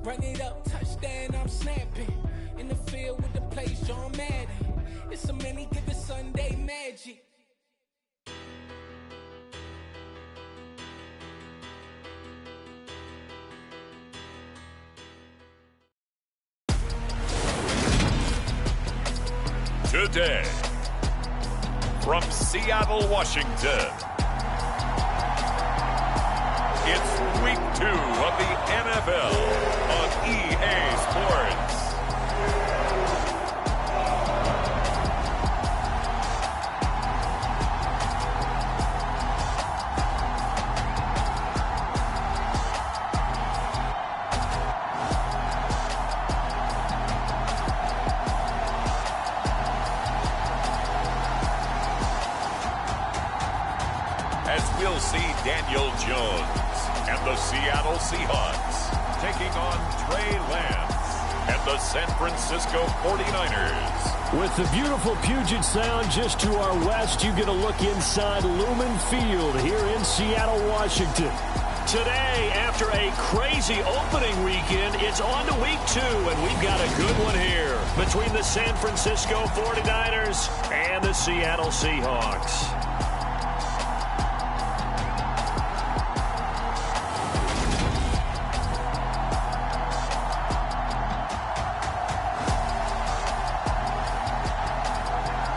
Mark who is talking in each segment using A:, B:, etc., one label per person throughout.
A: Run it up, touchdown, I'm snapping. In the field with the plays, John Madden. It's a many give it Sunday magic.
B: Today, from Seattle, Washington, it's week 2 of the NFL on EA Sports. We'll see Daniel Jones and the Seattle Seahawks taking on Trey Lance and the San Francisco 49ers.
C: With the beautiful Puget Sound just to our west, you get a look inside Lumen Field here in Seattle, Washington. Today, after a crazy opening weekend, it's on to week 2, and we've got a good one here between the San Francisco 49ers and the Seattle Seahawks.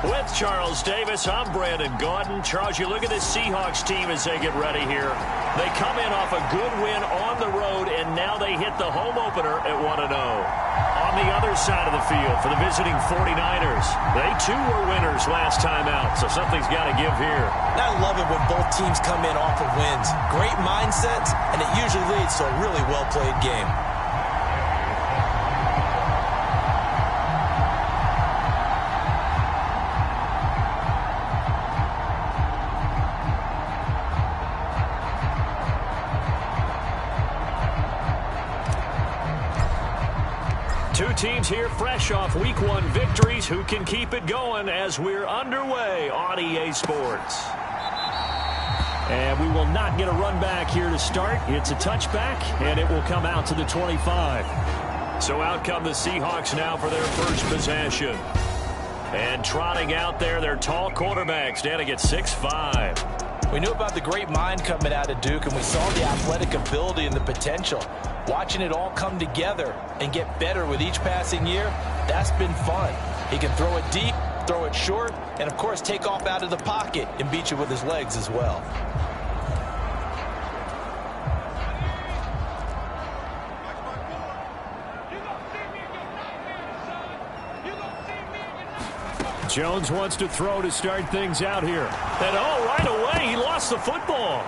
C: With Charles Davis, I'm Brandon Gaudin. Charles, you look at this Seahawks team as they get ready here. They come in off a good win on the road, and now they hit the home opener at 1-0. On the other side of the field for the visiting 49ers, they too were winners last time out, so something's got to give here.
D: I love it when both teams come in off of wins. Great mindsets, and it usually leads to a really well-played game.
C: Two teams here fresh off week 1 victories. Who can keep it going as we're underway on EA Sports? And we will not get a run back here to start. It's a touchback, and it will come out to the 25. So out come the Seahawks now for their first possession. And trotting out there, their tall quarterback standing at 6'5".
D: We knew about the great mind coming out of Duke, and we saw the athletic ability and the potential. Watching it all come together and get better with each passing year, that's been fun. He can throw it deep, throw it short, and of course take off out of the pocket and beat you with his legs as well.
C: Jones wants to throw to start things out here. And right away, he lost the football.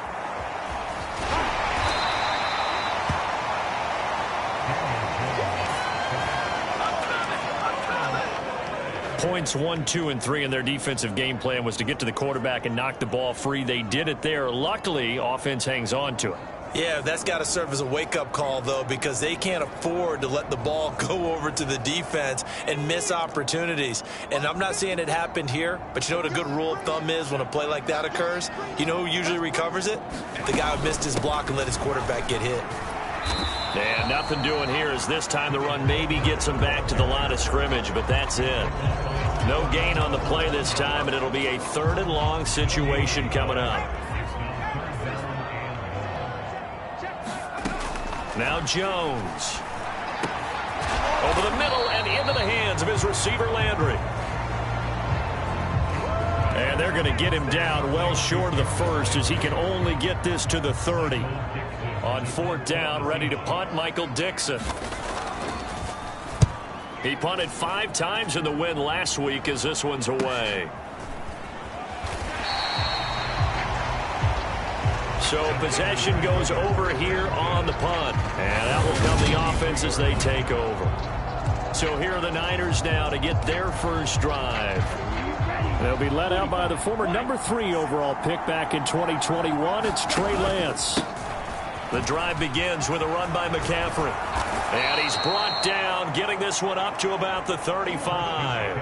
C: Points 1, 2, and 3 in their defensive game plan was to get to the quarterback and knock the ball free. They did it there. Luckily, offense hangs on to it.
D: Yeah, that's got to serve as a wake-up call, though, because they can't afford to let the ball go over to the defense and miss opportunities. And I'm not saying it happened here, but you know what a good rule of thumb is when a play like that occurs? You know who usually recovers it? The guy who missed his block and let his quarterback get hit.
C: And nothing doing here as this time the run maybe gets him back to the line of scrimmage, but that's it. No gain on the play this time, and it'll be a 3rd and long situation coming up. Now Jones. Over the middle and into the hands of his receiver Landry. And they're going to get him down well short of the first as he can only get this to the 30. On 4th down, ready to punt, Michael Dixon. He punted 5 times in the win last week as this one's away. So possession goes over here on the punt. And that will come the offense as they take over. So here are the Niners now to get their first drive. They'll be led out by the former number 3 overall pick back in 2021. It's Trey Lance. The drive begins with a run by McCaffrey. And he's brought down, getting this one up to about the 35.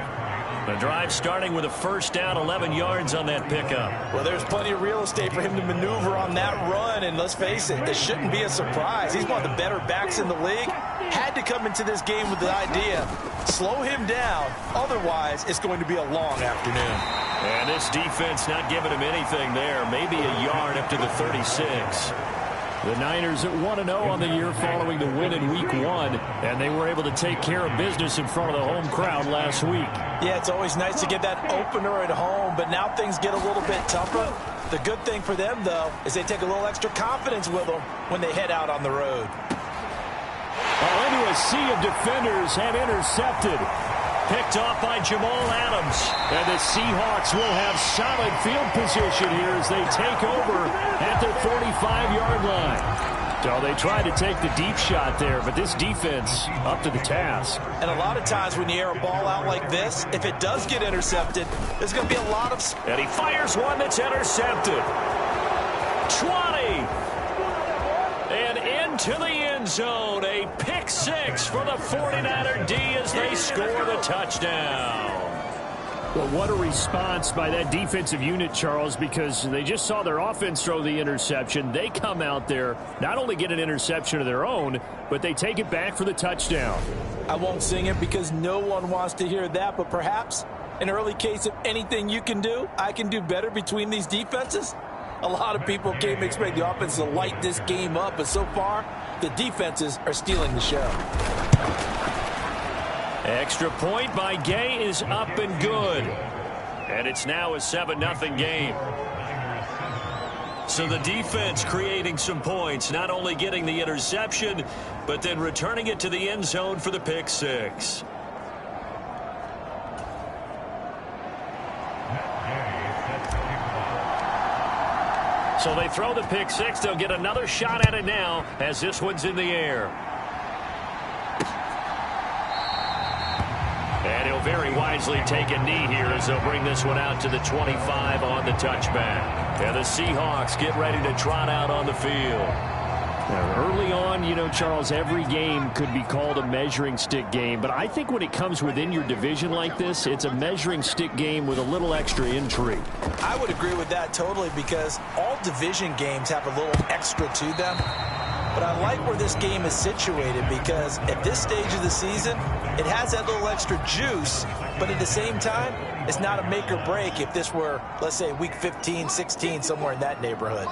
C: The drive starting with a first down, 11 yards on that pickup.
D: Well, there's plenty of real estate for him to maneuver on that run, and let's face it, it shouldn't be a surprise. He's one of the better backs in the league. Had to come into this game with the idea, slow him down, otherwise it's going to be a long afternoon.
C: And this defense not giving him anything there, maybe a yard up to the 36. The Niners at 1-0 on the year following the win in Week 1, and they were able to take care of business in front of the home crowd last week.
D: Yeah, it's always nice to get that opener at home, but now things get a little bit tougher. The good thing for them, though, is they take a little extra confidence with them when they head out on the road.
C: Into a sea of defenders and intercepted. Picked off by Jamal Adams. And the Seahawks will have solid field position here as they take over at their 45-yard line. So they tried to take the deep shot there, but this defense up to the task.
D: And a lot of times when you air a ball out like this, if it does get intercepted, there's going to be a lot of...
C: And he fires one that's intercepted. 20. And into the end zone. A pick six for the 49er D as they score the touchdown. Well, what a response by that defensive unit, Charles, because they just saw their offense throw the interception. They come out there, not only get an interception of their own, but they take it back for the touchdown.
D: I won't sing it because no one wants to hear that, but perhaps an early case of anything you can do, I can do better between these defenses. A lot of people came to expect the offense to light this game up, but so far, the defenses are stealing the show.
C: Extra point by Gay is up and good. And it's now a 7-0 game. So the defense creating some points, not only getting the interception, but then returning it to the end zone for the pick six. So they throw the pick six. They'll get another shot at it now as this one's in the air. And he'll very wisely take a knee here as they'll bring this one out to the 25 on the touchback. And the Seahawks get ready to trot out on the field. Now, early on, you know, Charles, every game could be called a measuring stick game. But I think when it comes within your division like this, it's a measuring stick game with a little extra intrigue.
D: I would agree with that totally because all division games have a little extra to them. But I like where this game is situated because at this stage of the season, it has that little extra juice, but at the same time, it's not a make or break if this were, let's say, week 15, 16, somewhere in that neighborhood.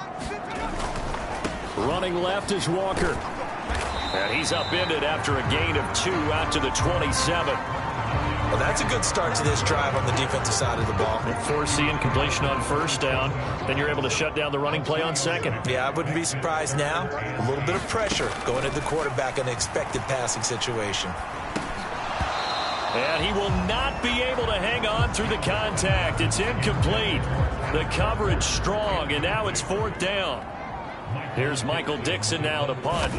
C: Running left is Walker. And he's upended after a gain of 2 out to the 27.
D: Well, that's a good start to this drive on the defensive side of the ball.
C: Forcing completion on first down. Then you're able to shut down the running play on second.
D: Yeah, I wouldn't be surprised now. A little bit of pressure going at the quarterback in an expected passing situation.
C: And he will not be able to hang on through the contact. It's incomplete. The coverage strong, and now it's 4th down. Here's Michael Dixon now to punt.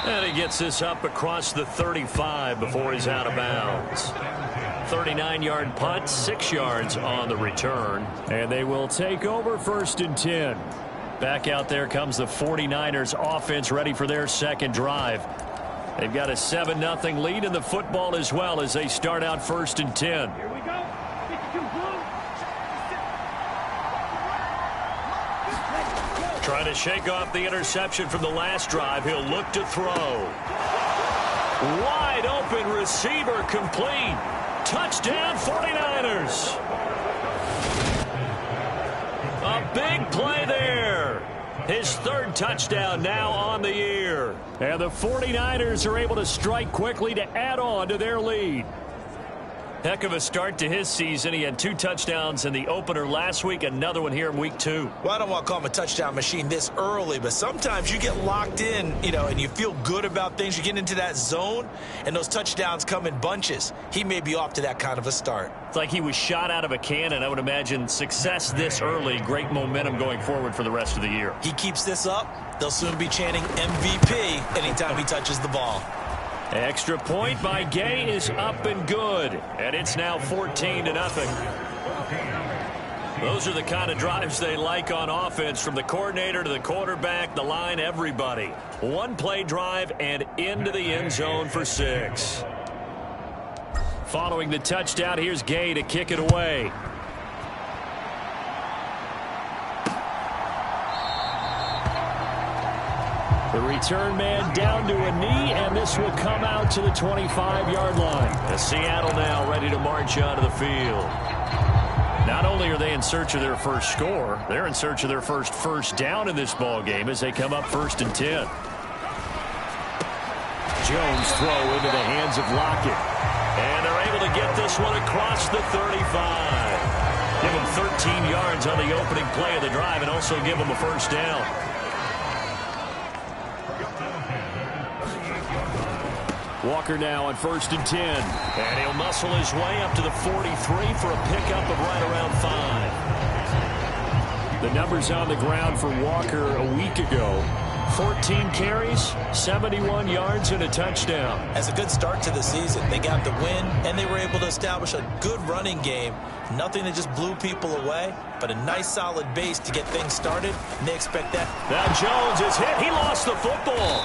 C: And he gets this up across the 35 before he's out of bounds. 39-yard punt, 6 yards on the return. And they will take over 1st and 10. Back out there comes the 49ers offense ready for their second drive. They've got a 7-0 lead in the football as well as they start out 1st and 10.
E: Here we go.
C: Trying to shake off the interception from the last drive. He'll look to throw. Wide open receiver complete. Touchdown 49ers. A big play there. His 3rd touchdown now on the year. And the 49ers are able to strike quickly to add on to their lead. Heck of a start to his season. He had 2 touchdowns in the opener last week, another one here in week 2.
D: Well, I don't want to call him a touchdown machine this early, but sometimes you get locked in, you know, and you feel good about things. You get into that zone, and those touchdowns come in bunches. He may be off to that kind of a start.
C: It's like he was shot out of a cannon. I would imagine success this early, great momentum going forward for the rest of the year.
D: He keeps this up, they'll soon be chanting MVP anytime he touches the ball.
C: Extra point by Gay is up and good. And it's now 14-0. Those are the kind of drives they like on offense, from the coordinator to the quarterback, the line, everybody. One-play drive and into the end zone for 6. Following the touchdown, here's Gay to kick it away. The return man down to a knee, and this will come out to the 25-yard line. And Seattle now ready to march onto the field. Not only are they in search of their first score, they're in search of their first down in this ball game as they come up 1st and 10. Jones throw into the hands of Lockett. And they're able to get this one across the 35. Give them 13 yards on the opening play of the drive and also give them a first down. Walker now on 1st and 10. And he'll muscle his way up to the 43 for a pickup of right around 5. The numbers on the ground for Walker a week ago: 14 carries, 71 yards, and a touchdown.
D: As a good start to the season, they got the win, and they were able to establish a good running game. Nothing that just blew people away, but a nice solid base to get things started, and they expect that.
C: Now Jones is hit. He lost the football.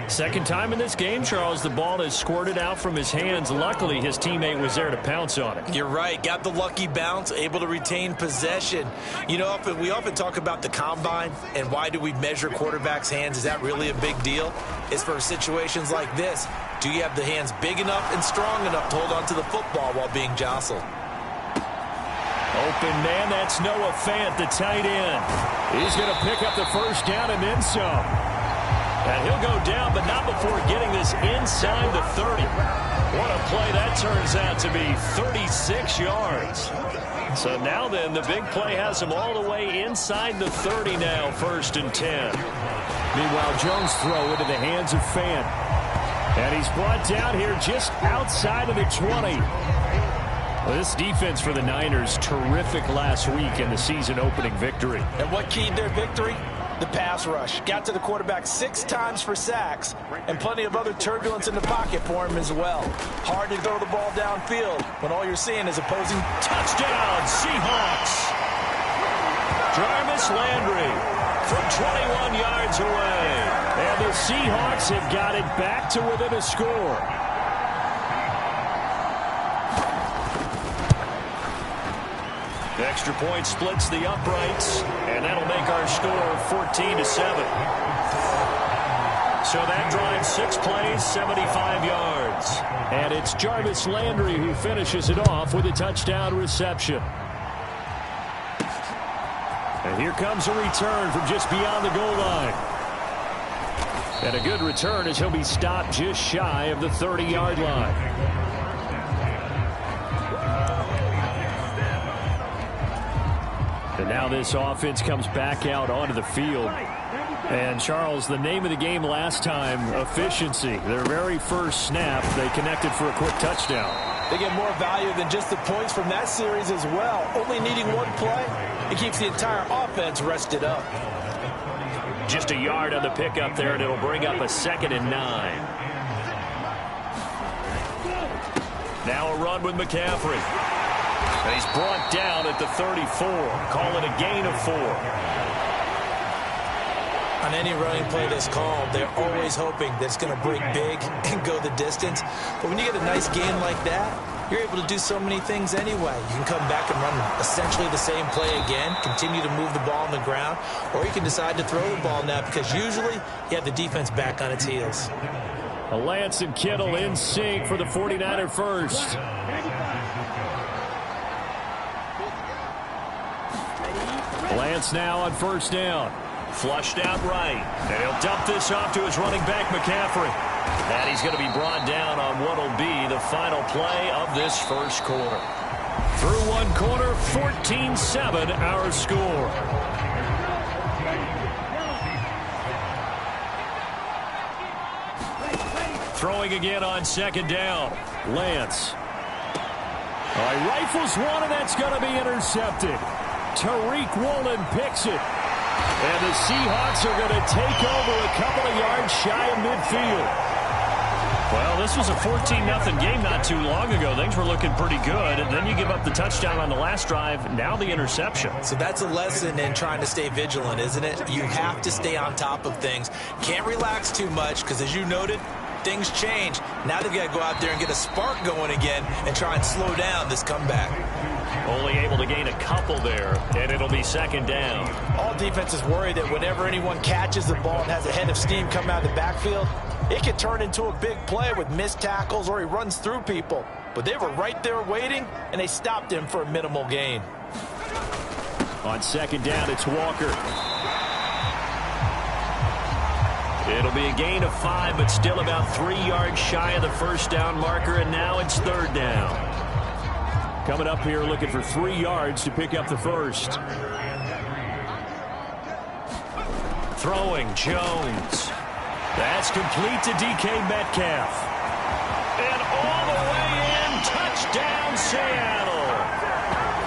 C: Second time in this game, Charles, the ball has squirted out from his hands. Luckily, his teammate was there to pounce on it.
D: You're right. Got the lucky bounce, able to retain possession. You know, we often talk about the combine and why do we measure quarterbacks' hands. Is that really a big deal? It's for situations like this. Do you have the hands big enough and strong enough to hold on to the football while being jostled?
C: Open man, that's Noah Fant, the tight end. He's going to pick up the first down and then some. And he'll go down, but not before getting this inside the 30. What a play that turns out to be, 36 yards. So now then, the big play has him all the way inside the 30 now, 1st and 10. Meanwhile, Jones throw into the hands of Fant. And he's brought down here just outside of the 20. Well, this defense for the Niners, terrific last week in the season-opening victory.
D: And what keyed their victory? The pass rush. Got to the quarterback 6 times for sacks, and plenty of other turbulence in the pocket for him as well. Hard to throw the ball downfield when all you're seeing is opposing.
C: Touchdown, Seahawks! Jarvis Landry from 21 yards away. And the Seahawks have got it back to within a score. The extra point splits the uprights, and that'll make our score 14-7. So that drives 6 plays, 75 yards. And it's Jarvis Landry who finishes it off with a touchdown reception. And here comes a return from just beyond the goal line. And a good return as he'll be stopped just shy of the 30-yard line. And now this offense comes back out onto the field. And, Charles, the name of the game last time, efficiency. Their very first snap, they connected for a quick touchdown.
D: They get more value than just the points from that series as well. Only needing one play, it keeps the entire offense rested up.
C: Just a yard on the pickup there, and it'll bring up a 2nd and 9. Now a run with McCaffrey. And he's brought down at the 34. Call it a gain of 4.
D: On any running play that's called, they're always hoping that it's going to break big and go the distance. But when you get a nice gain like that, you're able to do so many things anyway. You can come back and run essentially the same play again, continue to move the ball on the ground, or you can decide to throw the ball now because usually you have the defense back on its heels.
C: Lance and Kittle in sync for the 49er first. Lance now on 1st down. Flushed out right. And he'll dump this off to his running back, McCaffrey. And he's going to be brought down on what will be the final play of this first quarter. Through one quarter, 14-7 our score. Throwing again on 2nd down. Lance. All right, rifles one, and that's going to be intercepted. Tariq Woolen picks it. And the Seahawks are going to take over a couple of yards shy of midfield. Well, this was a 14-0 game not too long ago. Things were looking pretty good, and then you give up the touchdown on the last drive, now the interception.
D: So that's a lesson in trying to stay vigilant, isn't it? You have to stay on top of things. Can't relax too much because, as you noted, things change. Now they've got to go out there and get a spark going again and try and slow down this comeback.
C: Only able to gain a couple there, and it'll be second down.
D: All defenses worry that whenever anyone catches the ball and has a head of steam come out of the backfield, it can turn into a big play with missed tackles or he runs through people. But they were right there waiting, and they stopped him for a minimal gain.
C: On second down, it's Walker. It'll be a gain of 5, but still about 3 yards shy of the first down marker, and now it's third down. Coming up here looking for 3 yards to pick up the first. Throwing, Jones. That's complete to DK Metcalf. And all the way in, touchdown Seattle.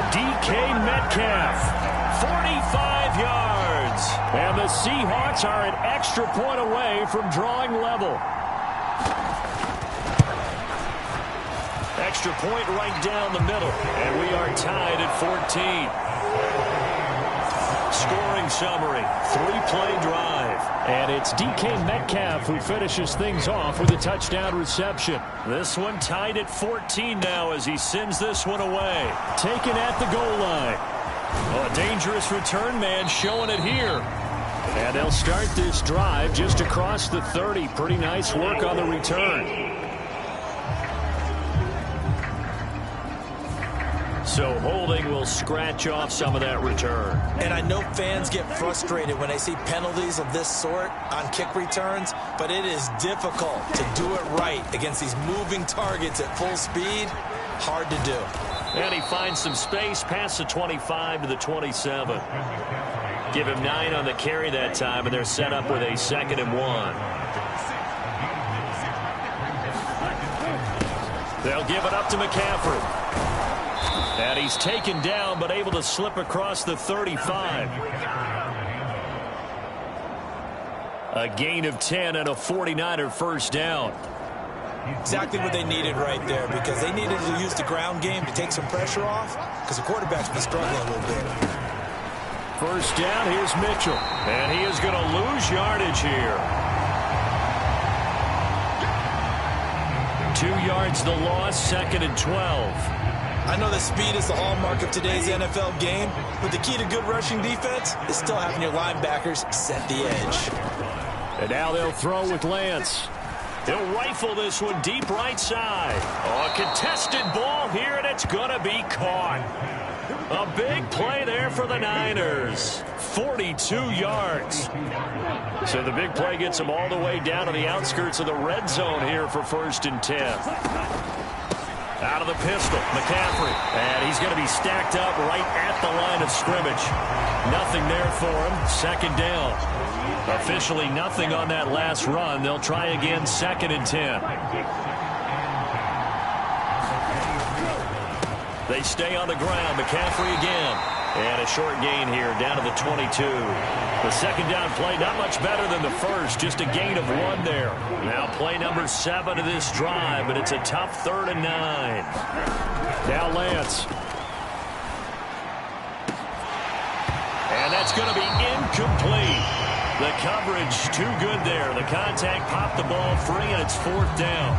C: DK Metcalf, 45 yards. And the Seahawks are an extra point away from drawing level. Extra point right down the middle. And we are tied at 14. Scoring summary, 3-play drive. And it's DK Metcalf who finishes things off with a touchdown reception. This one tied at 14 now as he sends this one away. Taken at the goal line. Oh, a dangerous return man showing it here. And they'll start this drive just across the 30. Pretty nice work on the return. So holding will scratch off some of that return.
D: And I know fans get frustrated when they see penalties of this sort on kick returns, but it is difficult to do it right against these moving targets at full speed. Hard to do.
C: And he finds some space past the 25 to the 27. Give him 9 on the carry that time, and they're set up with a 2nd and 1. They'll give it up to McCaffrey. And he's taken down, but able to slip across the 35. A gain of 10 and a 49er first down.
D: Exactly what they needed right there, because they needed to use the ground game to take some pressure off, because the quarterback's been struggling a little bit.
C: First down, here's Mitchell. And he is going to lose yardage here. 2 yards the loss, 2nd and 12.
D: I know that speed is the hallmark of today's NFL game, but the key to good rushing defense is still having your linebackers set the edge.
C: And now they'll throw with Lance. He'll rifle this one deep right side. Oh, a contested ball here, and it's going to be caught. A big play there for the Niners. 42 yards. So the big play gets them all the way down to the outskirts of the red zone here for 1st and 10. Out of the pistol, McCaffrey. And he's going to be stacked up right at the line of scrimmage. Nothing there for him. 2nd down. Officially nothing on that last run. They'll try again, 2nd and 10. They stay on the ground. McCaffrey again. And a short gain here down to the 22. The 2nd down play not much better than the first. Just a gain of 1 there. Now play number 7 of this drive, but it's a tough 3rd and 9. Now Lance. And that's going to be incomplete. The coverage too good there. The contact popped the ball free, and it's 4th down.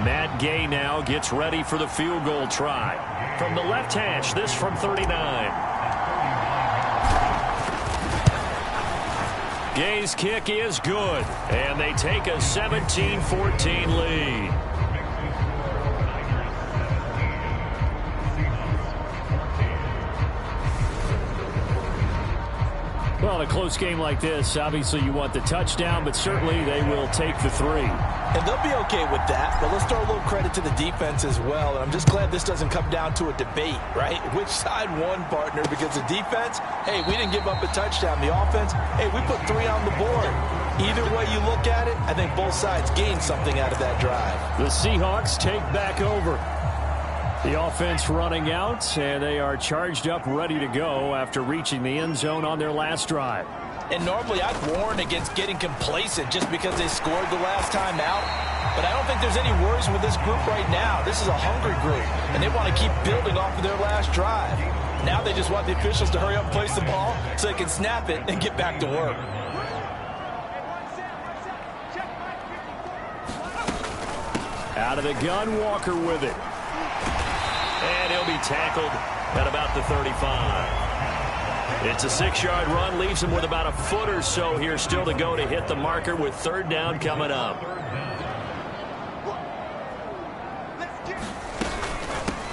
C: Matt Gay now gets ready for the field goal try. From the left hash, this from 39. Gay's kick is good, and they take a 17-14 lead. Well, in a close game like this, obviously you want the touchdown, but certainly they will take the 3.
D: And they'll be okay with that, but let's throw a little credit to the defense as well. And I'm just glad this doesn't come down to a debate, right? Which side won, partner? Because the defense, hey, we didn't give up a touchdown. The offense, hey, we put 3 on the board. Either way you look at it, I think both sides gained something out of that drive.
C: The Seahawks take back over. The offense running out, and they are charged up, ready to go after reaching the end zone on their last drive.
D: And normally I'd warn against getting complacent just because they scored the last time out. But I don't think there's any worries with this group right now. This is a hungry group, and they want to keep building off of their last drive. Now they just want the officials to hurry up and place the ball so they can snap it and get back to work.
C: Out of the gun, Walker with it. And he'll be tackled at about the 35. It's a 6-yard run, leaves him with about a foot or so here still to go to hit the marker with third down coming up.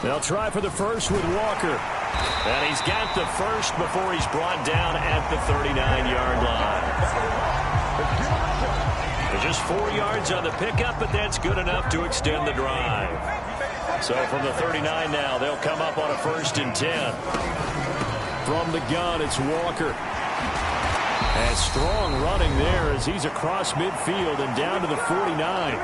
C: They'll try for the first with Walker. And he's got the first before he's brought down at the 39-yard line. Just 4 yards on the pickup, but that's good enough to extend the drive. So from the 39 now, they'll come up on a 1st and 10. From the gun, it's Walker. And strong running there as he's across midfield and down to the 49.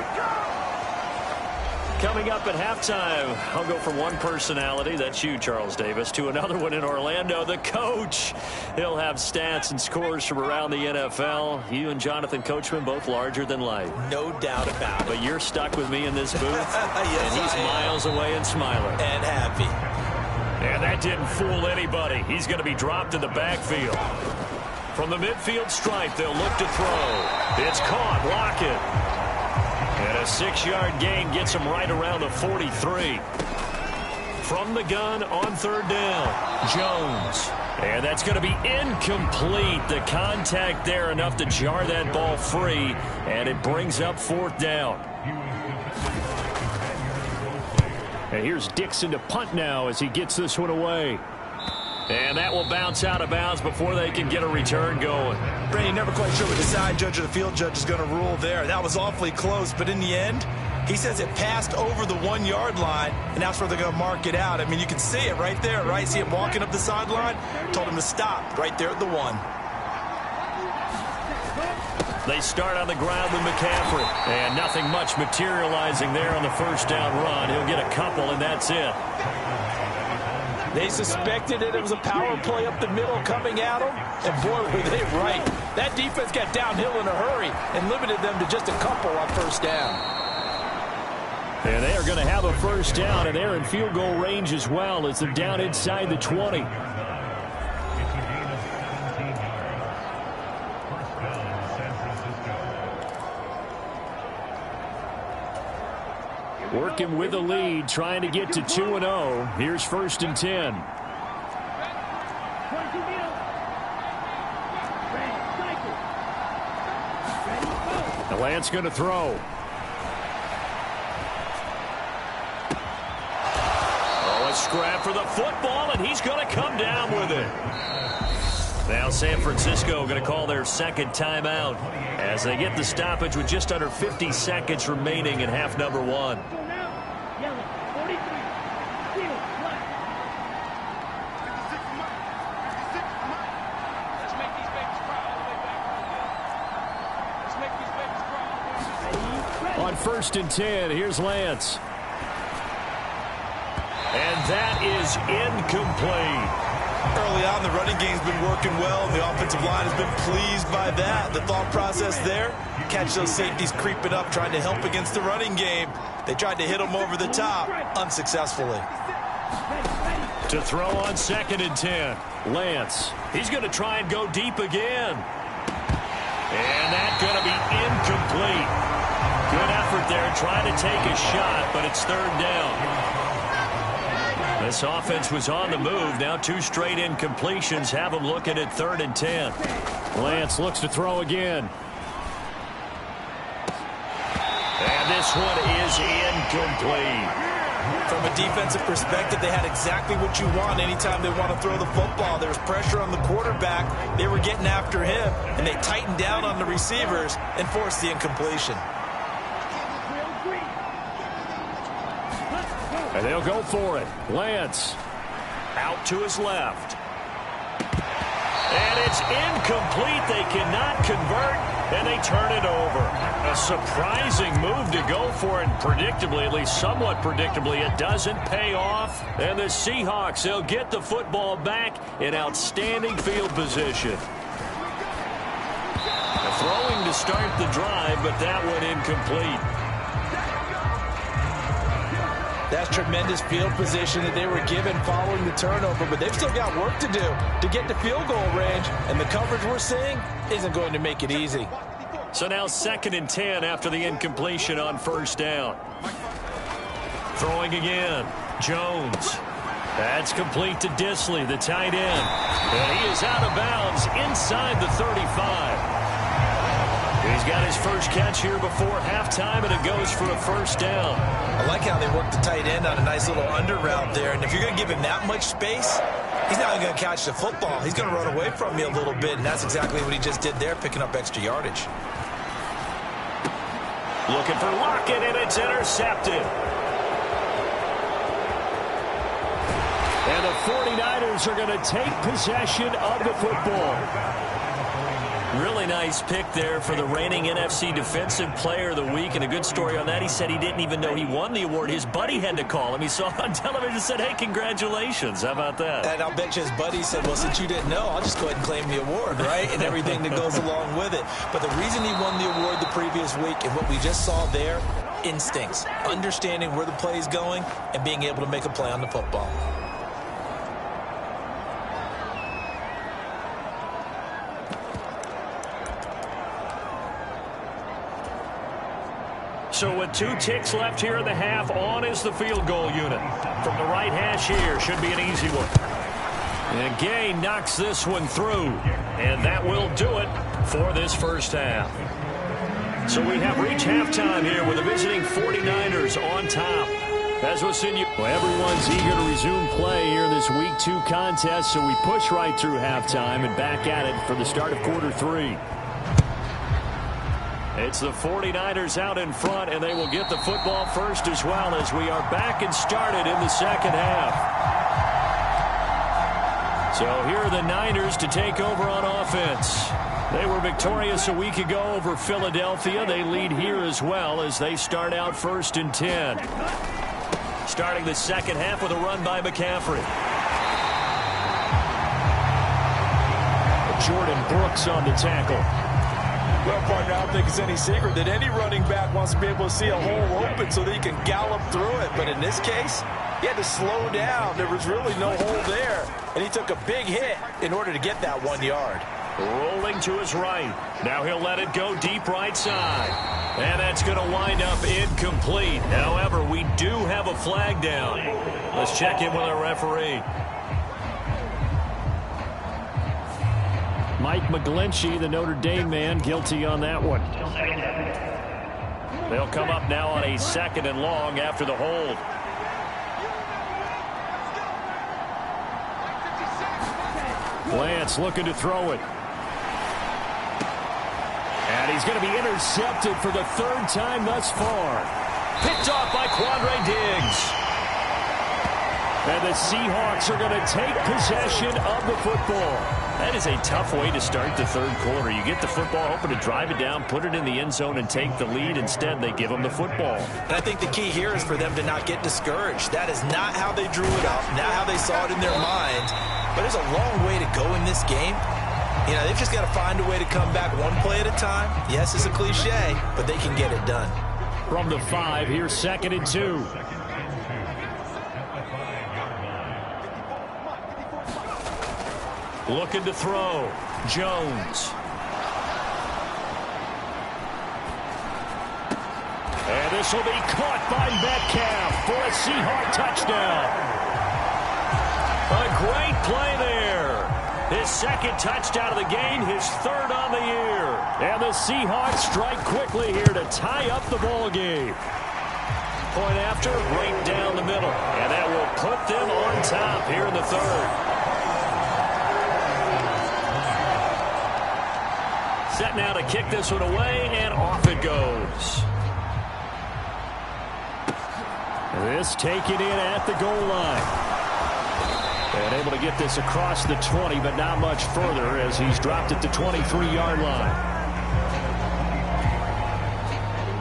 C: Coming up at halftime, I'll go from one personality, that's you, Charles Davis, to another one in Orlando, the coach. He'll have stats and scores from around the NFL. You and Jonathan Coachman, both larger than life.
D: No doubt about it.
C: But you're stuck with me in this booth,
D: yes,
C: and he's miles away and smiling.
D: And happy.
C: And that didn't fool anybody. He's going to be dropped in the backfield. From the midfield stripe, they'll look to throw. It's caught. Lockett. And a 6-yard gain gets him right around the 43. From the gun on third down, Jones. And that's going to be incomplete. The contact there enough to jar that ball free, and it brings up 4th down. And here's Dixon to punt now as he gets this one away. And that will bounce out of bounds before they can get a return going.
D: Brady, never quite sure what the side judge or the field judge is going to rule there. That was awfully close, but in the end, he says it passed over the 1-yard line, and that's where they're going to mark it out. I mean, you can see it right there, right? See him walking up the sideline? Told him to stop right there at the 1.
C: They start on the ground with McCaffrey. And nothing much materializing there on the first down run. He'll get a couple, and that's it.
D: They suspected it was a power play up the middle coming at them, and boy, were they right. That defense got downhill in a hurry and limited them to just a couple on first down.
C: And they are going to have a first down, and they're in field goal range as well as they're down inside the 20. Working with the lead, trying to get to 2-0. Here's 1st and 10. The Lance going to throw. Oh, a scrap for the football, and he's going to come down with it. Now San Francisco going to call their second timeout as they get the stoppage with just under 50 seconds remaining in half number 1. On 1st and 10, here's Lance. And that is incomplete.
D: Early on, the running game's been working well, and the offensive line has been pleased by that. The thought process there, catch those safeties creeping up, trying to help against the running game. They tried to hit them over the top, unsuccessfully.
C: To throw on 2nd and 10, Lance. He's going to try and go deep again. And that's going to be incomplete. Good effort there, trying to take a shot, but it's 3rd down. This offense was on the move. Now 2 straight incompletions have them looking at 3rd and 10. Lance looks to throw again. And this one is incomplete.
D: From a defensive perspective, they had exactly what you want anytime they want to throw the football. There's pressure on the quarterback. They were getting after him, and they tightened down on the receivers and forced the incompletion.
C: And they'll go for it. Lance out to his left. And it's incomplete. They cannot convert, and they turn it over. A surprising move to go for it, and predictably, at least somewhat predictably, it doesn't pay off. And the Seahawks, they'll get the football back in outstanding field position. Throwing to start the drive, but that one incomplete.
D: That's tremendous field position that they were given following the turnover, but they've still got work to do to get to field goal range, and the coverage we're seeing isn't going to make it easy.
C: So now 2nd and 10 after the incompletion on first down. Throwing again. Jones. That's complete to Disley, the tight end. And he is out of bounds inside the 35. He's got his first catch here before halftime, and it goes for a first down.
D: I like how they work the tight end on a nice little under route there. And if you're going to give him that much space, he's not going to catch the football. He's going to run away from you a little bit, and that's exactly what he just did there, picking up extra yardage.
C: Looking for Lockett, and it's intercepted. And the 49ers are going to take possession of the football. Really nice pick there for the reigning NFC Defensive Player of the Week. And a good story on that. He said he didn't even know he won the award. His buddy had to call him. He saw it on television and said, hey, congratulations. How about that?
D: And I'll bet you his buddy said, well, since you didn't know, I'll just go ahead and claim the award, right? And everything that goes along with it. But the reason he won the award the previous week and what we just saw there, instincts, understanding where the play is going and being able to make a play on the football.
C: So with 2 ticks left here in the half, on is the field goal unit. From the right hash here, should be an easy one. And Gay knocks this one through. And that will do it for this first half. So we have reached halftime here with the visiting 49ers on top. As we'll send you. Well, everyone's eager to resume play here in this Week 2 contest, so we push right through halftime and back at it for the start of quarter 3. It's the 49ers out in front, and they will get the football first as well as we are back and started in the second half. So here are the Niners to take over on offense. They were victorious a week ago over Philadelphia. They lead here as well as they start out 1st and 10. Starting the second half with a run by McCaffrey. Jordan Brooks on the tackle.
D: Well, partner, I don't think it's any secret that any running back wants to be able to see a hole open so that he can gallop through it. But in this case, he had to slow down. There was really no hole there. And he took a big hit in order to get that 1 yard.
C: Rolling to his right. Now he'll let it go deep right side. And that's going to wind up incomplete. However, we do have a flag down. Let's check in with our referee. Mike McGlinchey, the Notre Dame man, guilty on that one. They'll come up now on a 2nd and long after the hold. Lance looking to throw it. And he's going to be intercepted for the 3rd time thus far. Picked off by Quandre Diggs. And the Seahawks are going to take possession of the football. That is a tough way to start the 3rd quarter. You get the football, hoping to drive it down, put it in the end zone, and take the lead. Instead, they give them the football.
D: And I think the key here is for them to not get discouraged. That is not how they drew it up, not how they saw it in their mind. But there's a long way to go in this game. You know, they've just got to find a way to come back one play at a time. Yes, it's a cliche, but they can get it done.
C: From the 5, here's 2nd and 2. Looking to throw. Jones. And this will be caught by Metcalf for a Seahawk touchdown. A great play there. His 2nd touchdown of the game, his 3rd on the year. And the Seahawks strike quickly here to tie up the ball game. Point after, right down the middle. And that will put them on top here in the 3rd. Set now to kick this one away, and off it goes. This taken in at the goal line. And able to get this across the 20, but not much further as he's dropped at the 23-yard line.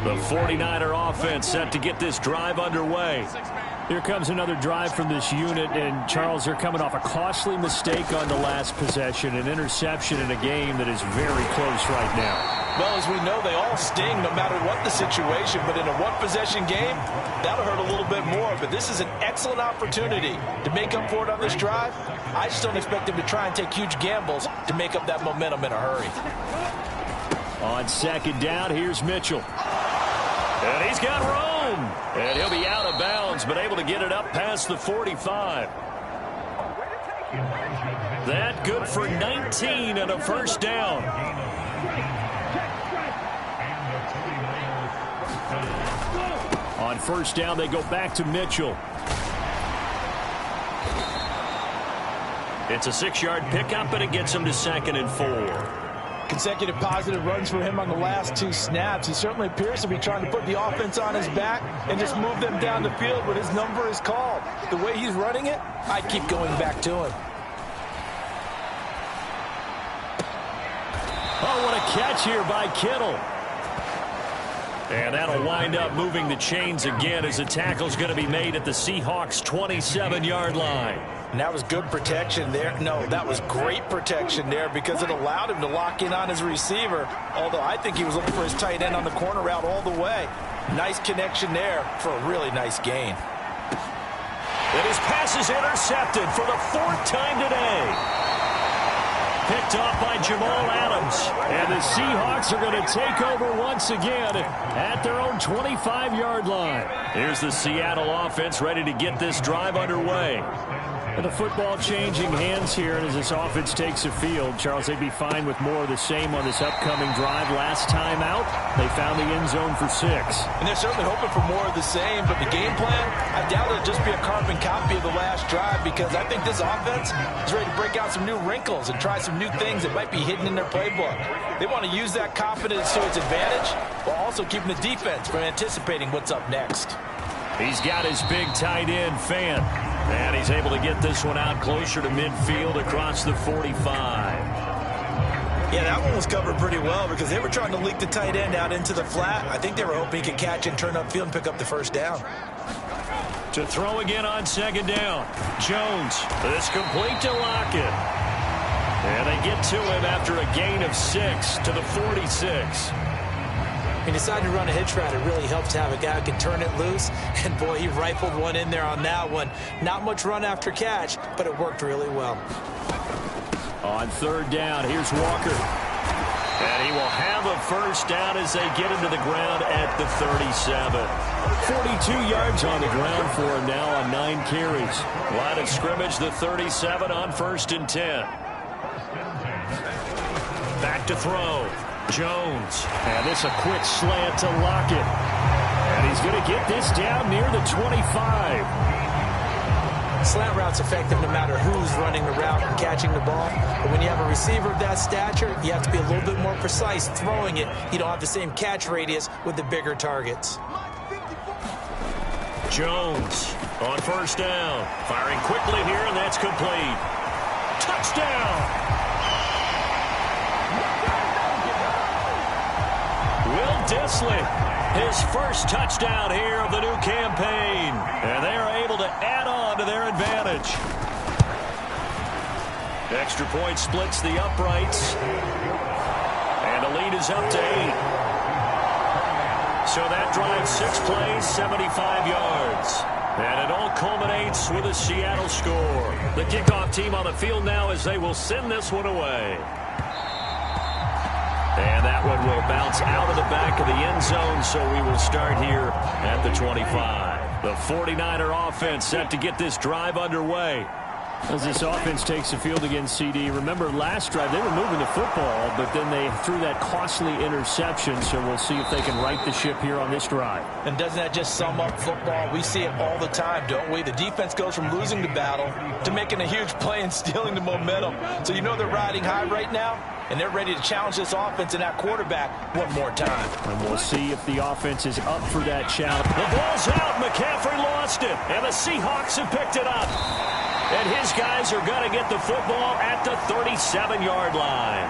C: The 49er offense set to get this drive underway. Here comes another drive from this unit, and Charles, they're coming off a costly mistake on the last possession, an interception in a game that is very close right now.
D: Well, as we know, they all sting no matter what the situation, but in a one-possession game, that'll hurt a little bit more. But this is an excellent opportunity to make up for it on this drive. I just don't expect them to try and take huge gambles to make up that momentum in a hurry.
C: On second down, here's Mitchell. And he's got room. And he'll be out of bounds, but able to get it up past the 45. That good for 19 and a first down. On first down, they go back to Mitchell. It's a 6-yard pickup, and it gets him to 2nd and 4.
D: Consecutive positive runs for him on the last 2 snaps. He certainly appears to be trying to put the offense on his back and just move them down the field when his number is called. The way he's running it, I keep going back to him.
C: Oh, what a catch here by Kittle. And that'll wind up moving the chains again as the tackle's going to be made at the Seahawks' 27-yard line.
D: And that was good protection there. No, that was great protection there because it allowed him to lock in on his receiver, although I think he was looking for his tight end on the corner route all the way. Nice connection there for a really nice gain.
C: And his pass is intercepted for the 4th time today. Picked off by Jamal Adams. And the Seahawks are going to take over once again at their own 25-yard line. Here's the Seattle offense ready to get this drive underway. And the football changing hands here, and as this offense takes the field, Charles, they'd be fine with more of the same on this upcoming drive. Last time out, they found the end zone for 6.
D: And they're certainly hoping for more of the same, but the game plan, I doubt it'll just be a carbon copy of the last drive because I think this offense is ready to break out some new wrinkles and try some new things that might be hidden in their playbook. They want to use that confidence to its advantage while also keeping the defense from anticipating what's up next.
C: He's got his big tight end, Fant. And he's able to get this one out closer to midfield across the 45.
D: Yeah, that one was covered pretty well because they were trying to leak the tight end out into the flat. I think they were hoping he could catch and turn upfield and pick up the first down.
C: To throw again on 2nd down. Jones. This complete to Lockett. And they get to him after a gain of 6 to the 46.
E: He decided to run a hitch route. It really helps to have a guy who can turn it loose. And, boy, he rifled one in there on that one. Not much run after catch, but it worked really well.
C: On 3rd down, here's Walker. And he will have a first down as they get him to the ground at the 37. 42 yards on the ground for him now on 9 carries. Line of scrimmage, the 37 on 1st and 10. Back to throw. Jones. And this a quick slant to Lockett. And he's going to get this down near the 25.
E: Slant route's effective no matter who's running the route and catching the ball. But when you have a receiver of that stature, you have to be a little bit more precise throwing it. You don't have the same catch radius with the bigger targets.
C: Jones on 1st down. Firing quickly here, and that's complete. Touchdown! Will Dissly, his first touchdown here of the new campaign. And they are able to add on to their advantage. Extra point splits the uprights. And the lead is up to 8. So that drives 6 plays, 75 yards. And it all culminates with a Seattle score. The kickoff team on the field now as they will send this one away. And that one will bounce out of the back of the end zone, so we will start here at the 25. The 49er offense set to get this drive underway. As this offense takes the field against CD, remember last drive they were moving the football, but then they threw that costly interception, so we'll see if they can right the ship here on this drive.
D: And doesn't that just sum up football? We see it all the time, don't we? The defense goes from losing the battle to making a huge play and stealing the momentum. So you know they're riding high right now, and they're ready to challenge this offense and that quarterback one more time.
C: And we'll see if the offense is up for that challenge. The ball's out. McCaffrey lost it, and the Seahawks have picked it up. And his guys are going to get the football at the 37-yard line.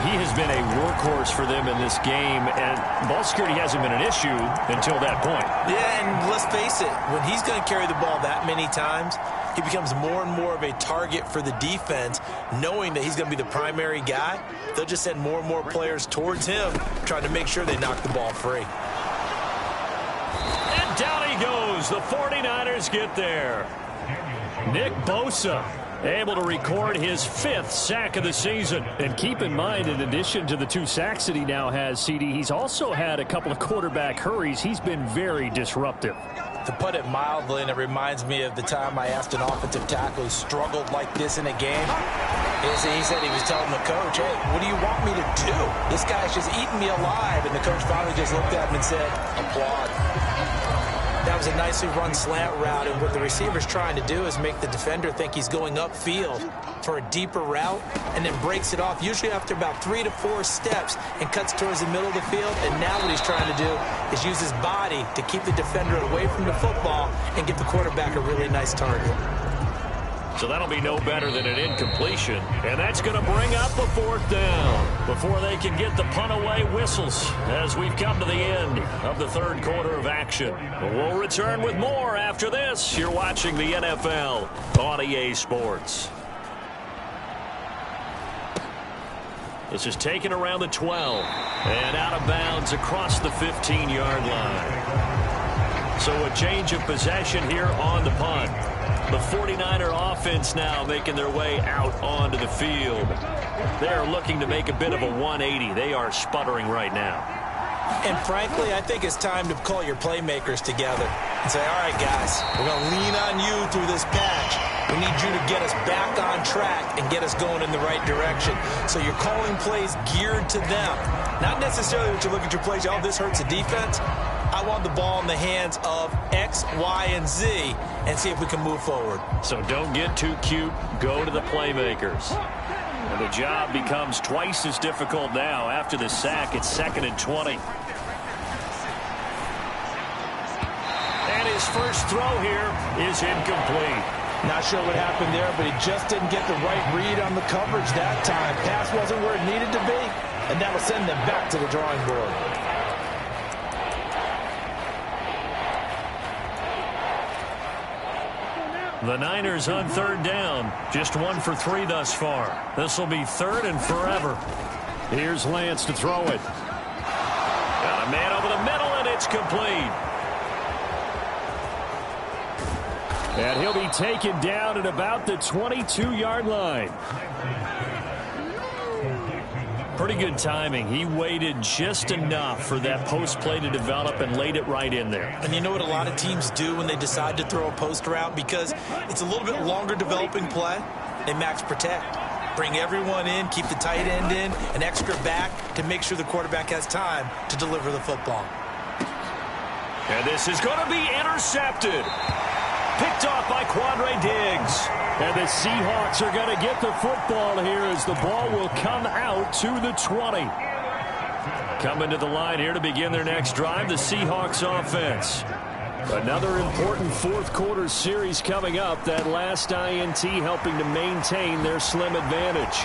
C: He has been a workhorse for them in this game, and ball security hasn't been an issue until that point.
E: Yeah, and let's face it, when he's going to carry the ball that many times, he becomes more and more of a target for the defense, knowing that he's going to be the primary guy. They'll just send more and more players towards him, trying to make sure they knock the ball free.
C: And down he goes. The 49ers get there. Nick Bosa able to record his 5th sack of the season. And keep in mind, in addition to the 2 sacks that he now has, CD, he's also had a couple of quarterback hurries. He's been very disruptive.
E: To put it mildly, and it reminds me of the time I asked an offensive tackle who struggled like this in a game. He said he was telling the coach, hey, what do you want me to do? This guy's just eating me alive. And the coach finally just looked at him and said, applaud. That was a nicely run slant route, and what the receiver's trying to do is make the defender think he's going upfield for a deeper route and then breaks it off, usually after about 3 to 4 steps, and cuts towards the middle of the field. And now what he's trying to do is use his body to keep the defender away from the football and give the quarterback a really nice target.
C: So that'll be no better than an incompletion. And that's going to bring up the 4th down before they can get the punt away whistles as we've come to the end of the 3rd quarter of action. We'll return with more after this. You're watching the NFL on EA Sports. This is taken around the 12 and out of bounds across the 15-yard line. So a change of possession here on the punt. The 49er offense now making their way out onto the field. They're looking to make a bit of a 180. They are sputtering right now.
E: And frankly, I think it's time to call your playmakers together and say, all right, guys, we're going to lean on you through this patch. We need you to get us back on track and get us going in the right direction. So you're calling plays geared to them. Not necessarily that you look at your plays, oh, this hurts the defense. I want the ball in the hands of X, Y, and Z and see if we can move forward.
C: So don't get too cute. Go to the playmakers. And the job becomes twice as difficult now after the sack. It's 2nd and 20. And his first throw here is incomplete.
E: Not sure what happened there, but he just didn't get the right read on the coverage that time. Pass wasn't where it needed to be, and that'll send them back to the drawing board.
C: The Niners on 3rd down. Just 1 for 3 thus far. This will be 3rd and forever. Here's Lance to throw it. Got a man over the middle, and it's complete. And he'll be taken down at about the 22-yard line. Pretty good timing. He waited just enough for that post play to develop and laid it right in there.
E: And you know what a lot of teams do when they decide to throw a post route? Because it's a little bit longer developing play, they max protect. Bring everyone in, keep the tight end in, an extra back to make sure the quarterback has time to deliver the football.
C: And this is going to be intercepted. Picked off by Quandre Diggs. And the Seahawks are going to get the football here as the ball will come out to the 20. Coming to the line here to begin their next drive, the Seahawks offense. Another important 4th quarter series coming up. That last INT helping to maintain their slim advantage.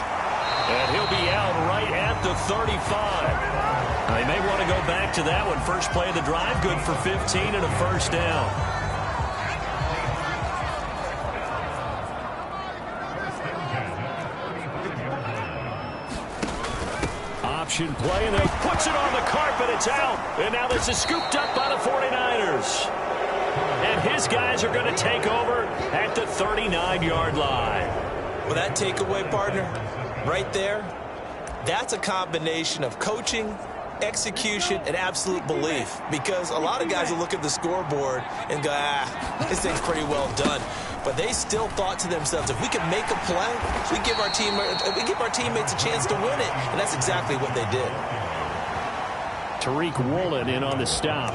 C: And he'll be out right at the 35. They may want to go back to that one. First play of the drive, good for 15 and a first down. Option play, and they puts it on the carpet. It's out. And now this is scooped up by the 49ers. And his guys are going to take over at the 39-yard line.
E: Well, that takeaway, partner, right there, that's a combination of coaching, execution, and absolute belief. Because a lot of guys will look at the scoreboard and go, this thing's pretty well done. But they still thought to themselves, if we can make a play, we give our teammates a chance to win it. And that's exactly what they did.
C: Tariq Woolen in on the stop.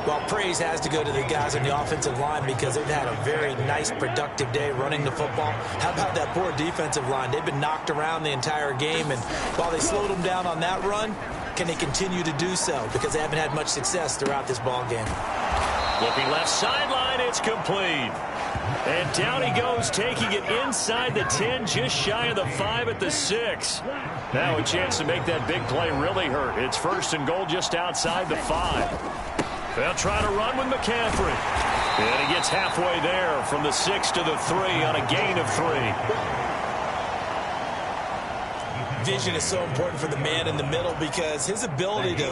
E: Well, praise has to go to the guys on the offensive line because they've had a very nice, productive day running the football. How about that poor defensive line? They've been knocked around the entire game, and while they slowed them down on that run, can they continue to do so? Because they haven't had much success throughout this ball game.
C: Looking left sideline, it's complete. And down he goes, taking it inside the 10, just shy of the 5 at the 6. Now a chance to make that big play really hurt. It's 1st and goal just outside the 5. They'll try to run with McCaffrey. And he gets halfway there from the 6 to the 3 on a gain of 3.
E: Vision is so important for the man in the middle because his ability to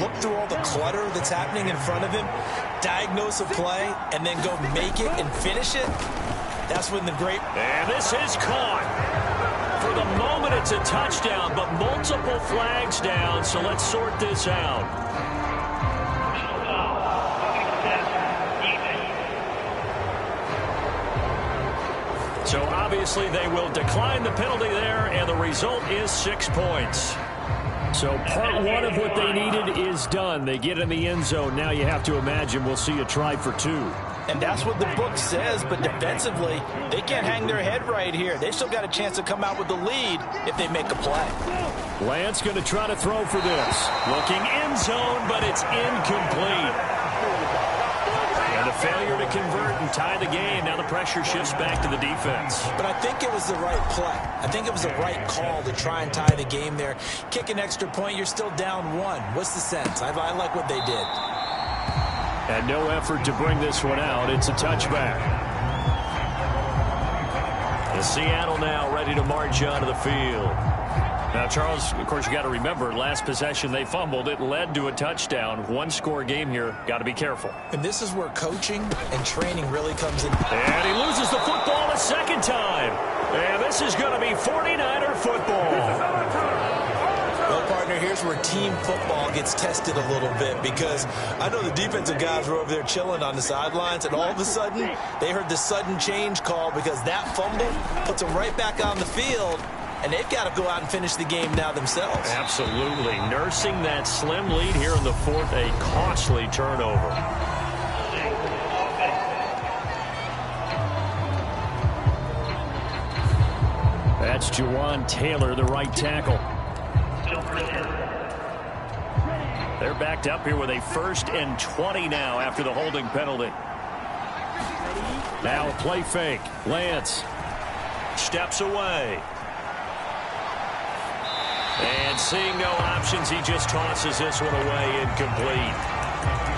E: look through all the clutter that's happening in front of him, diagnose a play, and then go make it and finish it, that's when the great...
C: And this is caught. For the moment, it's a touchdown, but multiple flags down, so let's sort this out. So obviously they will decline the penalty there, and the result is 6 points. So part one of what they needed is done. They get in the end zone. Now you have to imagine we'll see a try for 2.
E: And that's what the book says, but defensively, they can't hang their head right here. They've still got a chance to come out with the lead if they make a play.
C: Lance going to try to throw for this. Looking end zone, but it's incomplete. And a failure to convert and tie the game. Now the pressure shifts back to the defense.
E: But I think it was the right play. I think it was the right call to try and tie the game there. Kick an extra point, you're still down 1. What's the sense? I like what they did.
C: And no effort to bring this one out. It's a touchback. The Seattle now ready to march onto the field. Now, Charles, of course, you got to remember, last possession they fumbled. It led to a touchdown. 1-score game here. Got to be careful.
E: And this is where coaching and training really comes in.
C: And he loses the football a second time. And this is going to be 49er football.
E: Well, partner, here's where team football gets tested a little bit because I know the defensive guys were over there chilling on the sidelines, and all of a sudden they heard the sudden change call because that fumble puts them right back on the field. And they've got to go out and finish the game now themselves.
C: Absolutely. Nursing that slim lead here in the 4th, a costly turnover. That's Juwan Taylor, the right tackle. They're backed up here with a 1st and 20 now after the holding penalty. Now a play fake. Lance steps away. And seeing no options, he just tosses this one away, incomplete.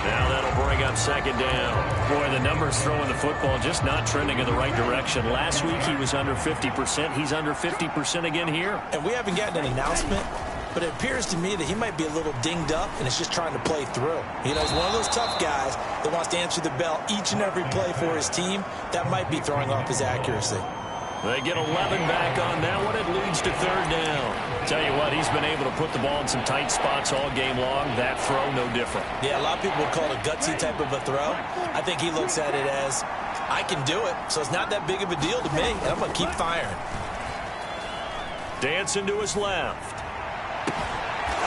C: Now that'll bring up 2nd down. Boy, the numbers throwing the football just not trending in the right direction. Last week he was under 50%. He's under 50% again here.
E: And we haven't gotten an announcement, but it appears to me that he might be a little dinged up and is just trying to play through. You know, he's one of those tough guys that wants to answer the bell each and every play for his team. That might be throwing off his accuracy.
C: They get 11 back on that one. It leads to 3rd down. Tell you what, he's been able to put the ball in some tight spots all game long. That throw, no different.
E: Yeah, a lot of people would call it a gutsy type of a throw. I think he looks at it as, I can do it, so it's not that big of a deal to me, and I'm going to keep firing.
C: Dancing to his left.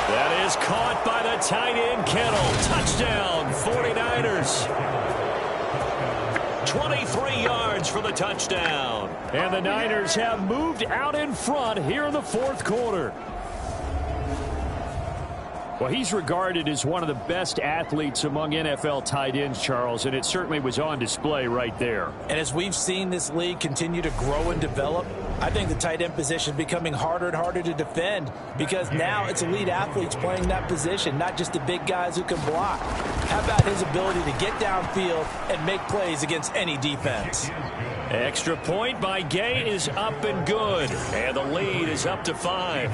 C: That is caught by the tight end, Kittle. Touchdown, 49ers. 23 yards for the touchdown. And the Niners have moved out in front here in the 4th quarter. Well, he's regarded as one of the best athletes among NFL tight ends, Charles, and it certainly was on display right there.
E: And as we've seen this league continue to grow and develop, I think the tight end position is becoming harder and harder to defend because now it's elite athletes playing that position, not just the big guys who can block. How about his ability to get downfield and make plays against any defense?
C: Extra point by Gay is up and good, and the lead is up to 5.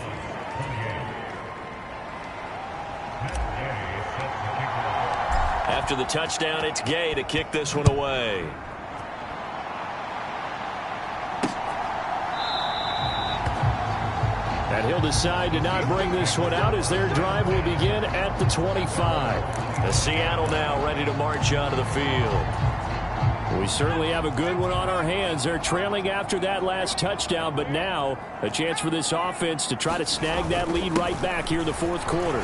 C: After the touchdown, it's Gay to kick this one away. And he'll decide to not bring this one out as their drive will begin at the 25. The Seattle now ready to march onto the field. We certainly have a good one on our hands. They're trailing after that last touchdown, but now a chance for this offense to try to snag that lead right back here in the 4th quarter.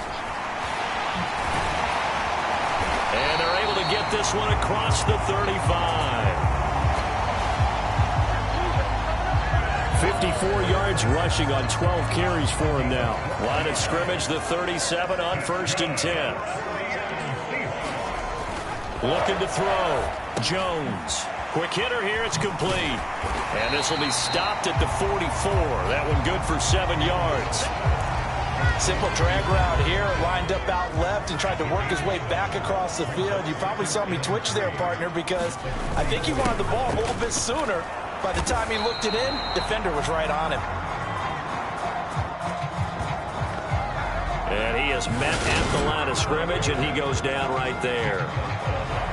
C: And they're able to get this one across the 35. 54 yards rushing on 12 carries for him now. Line of scrimmage, the 37 on 1st and 10. Looking to throw. Jones Quick hitter here. It's complete. And this will be stopped at the 44. That one good for 7 yards.
E: Simple drag route here, lined up out left and tried to work his way back across the field. You probably saw me twitch there, partner, because I think he wanted the ball a little bit sooner. By the time he looked it in, defender was right on him.
C: And he is met at the line of scrimmage, and he goes down right there.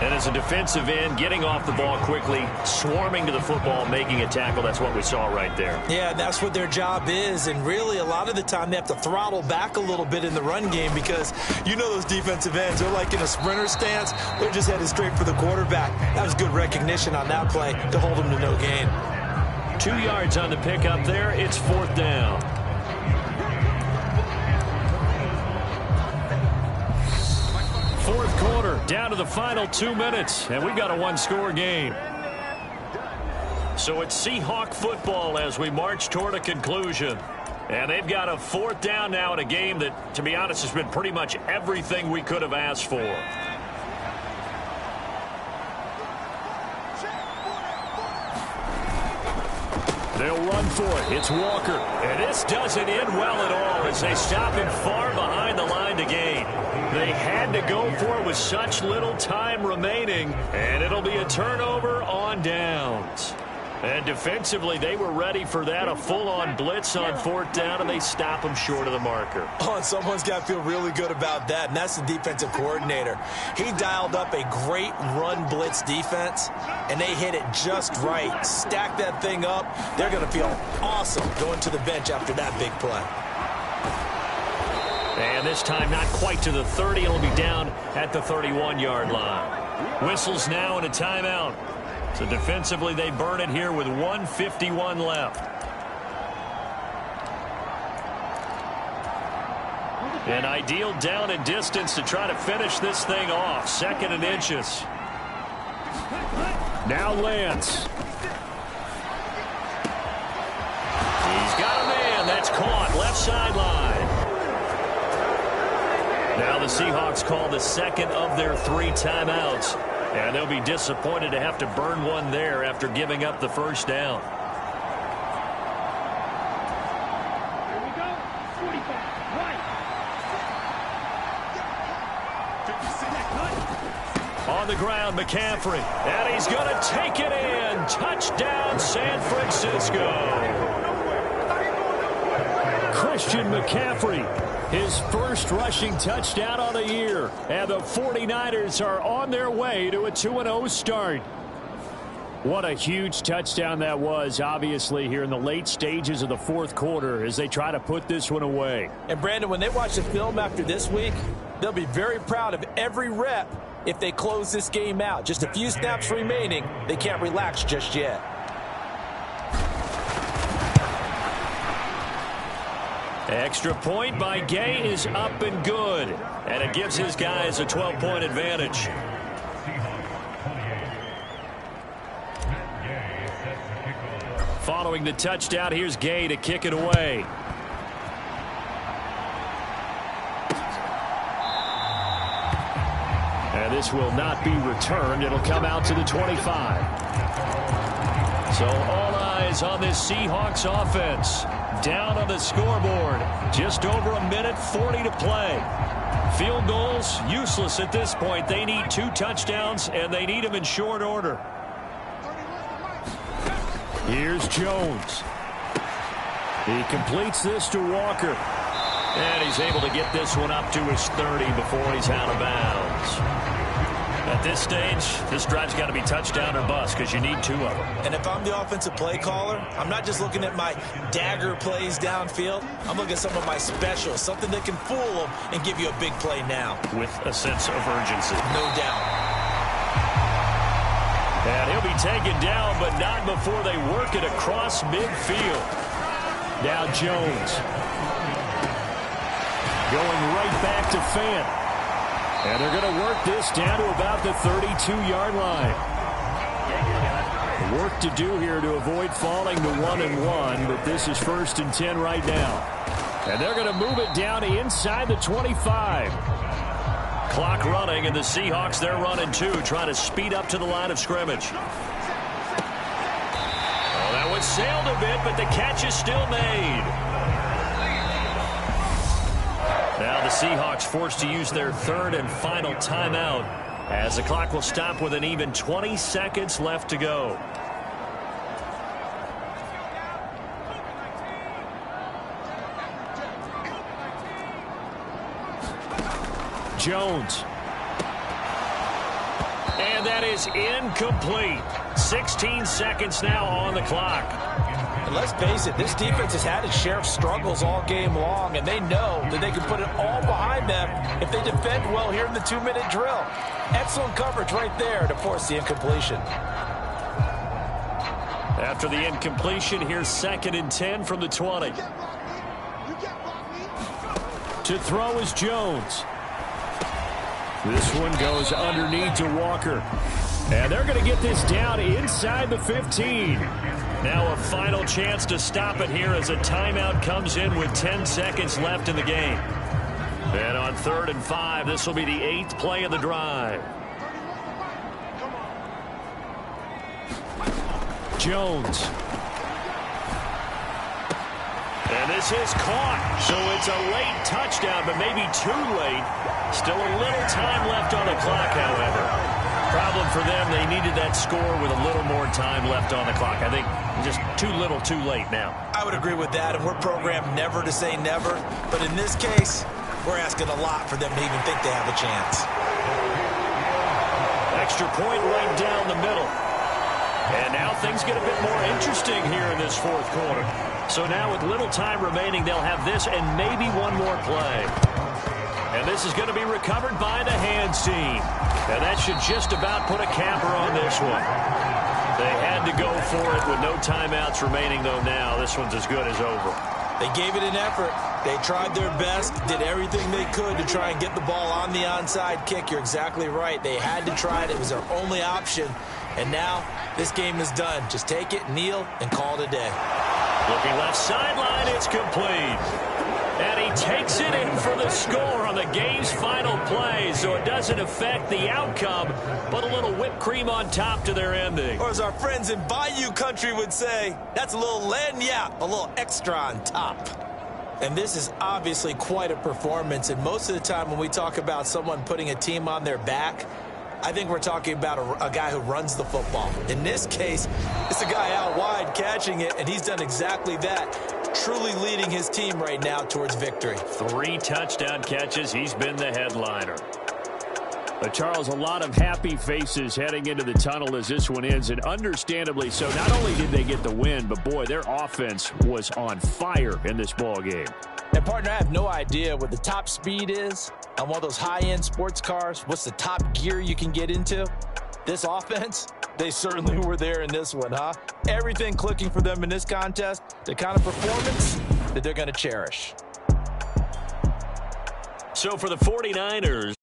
C: And as a defensive end, getting off the ball quickly, swarming to the football, making a tackle, that's what we saw right there.
E: Yeah, that's what their job is. And really, a lot of the time, they have to throttle back a little bit in the run game because you know those defensive ends, they're like in a sprinter stance. They're just headed straight for the quarterback. That was good recognition on that play to hold him to no gain.
C: 2 yards on the pickup there. It's 4th down. Fourth quarter, down to the final 2 minutes, and we've got a one-score game. So it's Seahawk football as we march toward a conclusion. And they've got a 4th down now in a game that, to be honest, has been pretty much everything we could have asked for. They'll run for it. It's Walker. And this doesn't end well at all as they stop him far behind the line to gain. They had to go for it with such little time remaining, and it'll be a turnover on downs. And defensively, they were ready for that, a full-on blitz on 4th down, and they stop him short of the marker.
E: Oh, and someone's got to feel really good about that, and that's the defensive coordinator. He dialed up a great run blitz defense, and they hit it just right. Stack that thing up. They're going to feel awesome going to the bench after that big play.
C: And this time not quite to the 30. It'll be down at the 31-yard line. Whistles now and a timeout. So defensively, they burn it here with 1:51 left. An ideal down and distance to try to finish this thing off. 2nd and inches. Now Lance. He's got a man. That's caught. Left sideline. Now the Seahawks call the 2nd of their 3 timeouts. And they'll be disappointed to have to burn one there after giving up the 1st down.
F: Here we go. 45. Right.
C: On the ground, McCaffrey. And he's going to take it in. Touchdown, San Francisco. Christian McCaffrey. His first rushing touchdown of the year. And the 49ers are on their way to a 2-0 start. What a huge touchdown that was, obviously, here in the late stages of the 4th quarter as they try to put this one away.
E: And, Brandon, when they watch the film after this week, they'll be very proud of every rep if they close this game out. Just a few snaps remaining. They can't relax just yet.
C: Extra point by Gay is up and good. And it gives his guys a 12-point advantage. Following the touchdown, here's Gay to kick it away. And this will not be returned. It'll come out to the 25. So all eyes on this Seahawks offense. Down on the scoreboard. Just over a minute 40 to play. Field goals useless at this point. They need 2 touchdowns, and they need them in short order. Here's Jones. He completes this to Walker. And he's able to get this one up to his 30 before he's out of bounds. At this stage, this drive's got to be touchdown or bust because you need 2 of them.
E: And if I'm the offensive play caller, I'm not just looking at my dagger plays downfield. I'm looking at some of my specials, something that can fool them and give you a big play now.
C: With a sense of urgency.
E: No doubt.
C: And he'll be taken down, but not before they work it across midfield. Now Jones. Going right back to Fant. And they're going to work this down to about the 32-yard line. Work to do here to avoid falling to 1-1, but this is 1st and 10 right now. And they're going to move it down inside the 25. Clock running, and the Seahawks, they're running too, trying to speed up to the line of scrimmage. Oh, it sailed a bit, but the catch is still made. Now the Seahawks forced to use their third and final timeout as the clock will stop with an even 20 seconds left to go. Jones. And that is incomplete. 16 seconds now on the clock.
E: And let's face it, this defense has had its share of struggles all game long, and they know that they can put it all behind them if they defend well here in the 2-minute drill. Excellent coverage right there to force the incompletion.
C: After the incompletion, here's 2nd and 10 from the 20. To throw is Jones. This one goes underneath to Walker. And they're going to get this down inside the 15. Now a final chance to stop it here as a timeout comes in with 10 seconds left in the game. And on 3rd and 5, this will be the 8th play of the drive. Jones. And this is caught. So it's a late touchdown, but maybe too late. Still a little time left on the clock, however. Problem for them, they needed that score with a little more time left on the clock. I think just too little, too late now.
D: I would agree with that, and we're programmed never to say never. But in this case, we're asking a lot for them to even think they have a chance.
C: Extra point right down the middle. And now things get a bit more interesting here in this 4th quarter. So now with little time remaining, they'll have this and maybe one more play. And this is going to be recovered by the hands team. And that should just about put a capper on this one. They had to go for it with no timeouts remaining, though, now. This one's as good as over.
D: They gave it an effort. They tried their best, did everything they could to try and get the ball on the onside kick. You're exactly right. They had to try it. It was their only option. And now this game is done. Just take it, kneel, and call it a day.
C: Looking left sideline, it's complete. And he takes it in for the score on the game's final play, so it doesn't affect the outcome, but a little whipped cream on top to their ending.
D: Or as our friends in Bayou country would say, that's a little lagniappe, a little extra on top. And this is obviously quite a performance, and most of the time when we talk about someone putting a team on their back, I think we're talking about a guy who runs the football. In this case, it's a guy out wide catching it, and he's done exactly that, truly leading his team right now towards victory.
C: 3 touchdown catches. He's been the headliner.
G: Charles, a lot of happy faces heading into the tunnel as this one ends, and understandably so. Not only did they get the win, but, boy, their offense was on fire in this ball game.
E: And, partner, I have no idea what the top speed is on one of those high-end sports cars. What's the top gear you can get into? This offense, they certainly were there in this one, huh? Everything clicking for them in this contest, the kind of performance that they're going to cherish.
C: So for the 49ers,